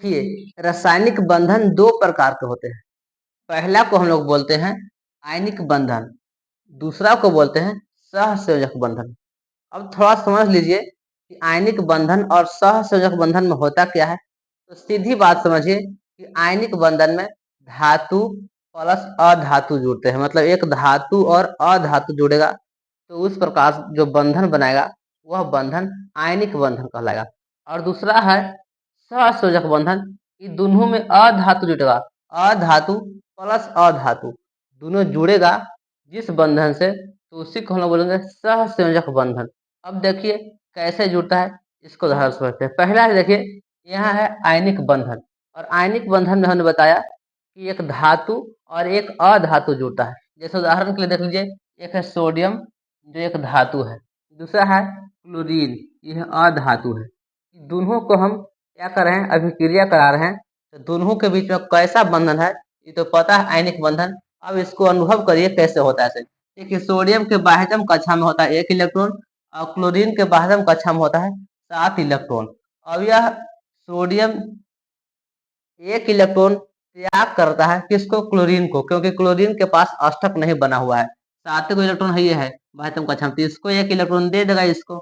देखिए, रासायनिक बंधन दो प्रकार के होते हैं। पहला को हम लोग बोलते हैं आयनिक बंधन, दूसरा को बोलते हैं सहसंयोजक बंधन। अब थोड़ा समझ लीजिए कि आयनिक बंधन और सहसंयोजक बंधन में होता क्या है। तो सीधी बात समझिए कि आयनिक बंधन में धातु प्लस अधातु जुड़ते हैं, मतलब एक धातु और अधातु जुड़ेगा तो उस प्रकार जो बंधन बनाएगा वह बंधन आयनिक बंधन कहलाएगा। और दूसरा है सहसंयोजक बंधन, ये दोनों में अधातु जुड़ेगा, अधातु प्लस अधातु दोनों जुड़ेगा जिस बंधन से, तो उसी को हम लोग बोलेंगे सहसंयोजक बंधन। अब देखिए कैसे जुड़ता है, इसको उदाहरण समझते हैं। पहला है, देखिए यहाँ है आयनिक बंधन, और आयनिक बंधन में हमने बताया कि एक धातु और एक अधातु जुड़ता है। जैसे उदाहरण के लिए देख लीजिए, एक है सोडियम जो एक धातु है, दूसरा है क्लोरीन, यह अधातु है। दोनों को हम क्या कर रहे हैं, अभिक्रिया करा रहे हैं, तो दोनों के बीच में कैसा बंधन है ये तो पता है, आयनिक बंधन। अब इसको अनुभव करिए कैसे होता है। देखिए, सोडियम के बाह्यतम कक्षा में होता है 1 इलेक्ट्रॉन और क्लोरीन के बाह्यतम कक्षा में होता है 7 इलेक्ट्रॉन। अब यह सोडियम 1 इलेक्ट्रॉन त्याग करता है किसको, क्लोरीन को, क्योंकि क्लोरीन के पास अष्टक नहीं बना हुआ है, 7 इलेक्ट्रॉन है, ये है बाह्यतम कक्षा में, तो इसको 1 इलेक्ट्रॉन दे देगा इसको,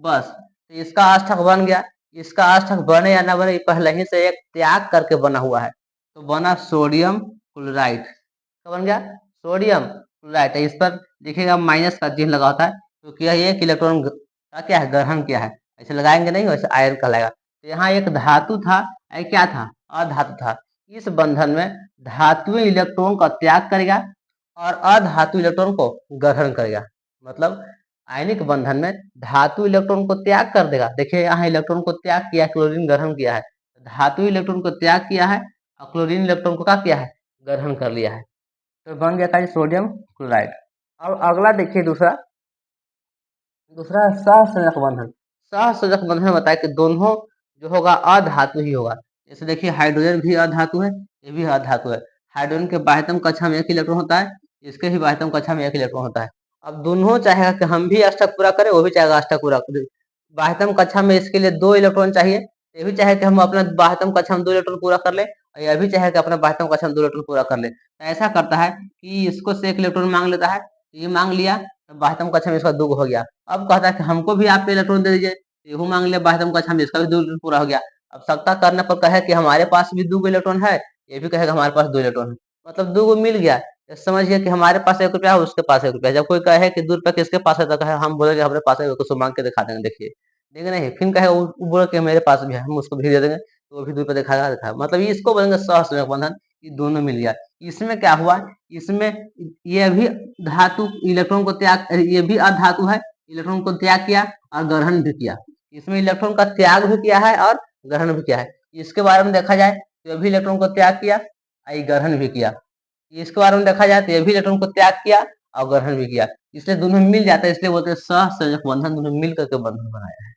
बस। तो इसका अष्टक बन गया। इसका अष्टक बने या ना बने, ये पहले ही से एक त्याग करके बना हुआ है, तो बना सोडियम क्लोराइड। क्या बन गया, सोडियम क्लोराइड। इस पर देखिएगा माइनस का चिन्ह लगा होता है, क्योंकि यह 1 इलेक्ट्रॉन का क्या है, ग्रहण किया है। ऐसे लगाएंगे नहीं, वैसे आयन कहलाएगा। तो यहाँ एक धातु था, क्या था, अधातु था। इस बंधन में धातु इलेक्ट्रॉन का त्याग करेगा और अधातु इलेक्ट्रॉन को ग्रहण करेगा। मतलब आयनिक बंधन में धातु इलेक्ट्रॉन को त्याग कर देगा। देखिए यहाँ इलेक्ट्रॉन को त्याग किया, क्लोरीन ग्रहण किया है। धातु इलेक्ट्रॉन को त्याग किया है और क्लोरीन इलेक्ट्रॉन को क्या किया है, ग्रहण कर लिया है, तो बन जाता है सोडियम क्लोराइड। अब अगला देखिए, दूसरा दूसरा है सहसंयोजक बंधन। सहसंयोजक बंधन में बताया कि दोनों जो होगा अधातु ही होगा। जैसे देखिए हाइड्रोजन भी अधातु है, ये भी अधातु है। हाइड्रोजन के बाह्यतम कक्षा में 1 इलेक्ट्रॉन होता है, इसके भी बाह्यतम कक्षा में 1 इलेक्ट्रॉन होता है। अब दोनों चाहेगा कि हम भी अष्टक पूरा करें, वो भी चाहेगा अष्टक पूरा करें। बाह्यतम कक्षा में इसके लिए 2 इलेक्ट्रॉन चाहिए, ये भी चाहे कि हम अपना बाह्यतम कक्षा में 2 इलेक्ट्रॉन पूरा कर ले, और यह भी चाहे कि अपना बाह्यतम कक्षा में 2 इलेक्ट्रॉन पूरा कर ले। तो ऐसा करता है कि इसको से 1 इलेक्ट्रॉन मांग लेता है, ये मांग लिया, तो बाह्यतम कक्षा में इसका 2 हो गया। अब कहता है कि हमको भी आप इलेक्ट्रॉन दे दीजिए, यहू मांग लिया बाह्यतम कक्षा में, इसका भी 2 इलेक्ट्रॉन पूरा हो गया। अब सकता करने पर कहे कि हमारे पास भी 2 इलेक्ट्रॉन है, ये भी कहेगा हमारे पास 2 इलेक्ट्रॉन है, मतलब 2 मिल गया। तो समझिए कि हमारे पास 1 रुपया है, उसके पास 1 रुपया। जब कोई कहे कि 2 रुपया किसके पास है, तो कहे हम बोलेंगे हमारे पास है, उसको मांग के दिखा देंगे, देखिए देंगे नहीं, फिर कहे वो बोले कि मेरे पास भी है, हम उसको भी दे देंगे, तो वो भी 2 रुपया दिखाएगा दिखाएगा, मतलब इसको बोलेंगे सहसंयोजक बंधन। ये दोनों मिल गया। इसमें क्या हुआ, इसमें ये भी धातु इलेक्ट्रॉन को त्याग, ये भी अधातु है, इलेक्ट्रॉन को त्याग किया और ग्रहण भी किया। इसमें इलेक्ट्रॉन का त्याग भी किया है और ग्रहण भी किया है। इसके बारे में देखा जाए तो ये भी इलेक्ट्रॉन को त्याग किया और ग्रहण भी किया। इसके बारे में देखा जाए तो ये भी इलेक्ट्रॉन को त्याग किया और ग्रहण भी किया, इसलिए दोनों मिल जाता है, इसलिए बोलते हैं सहसंयोजक बंधन, दोनों मिल करके बंधन बनाया है।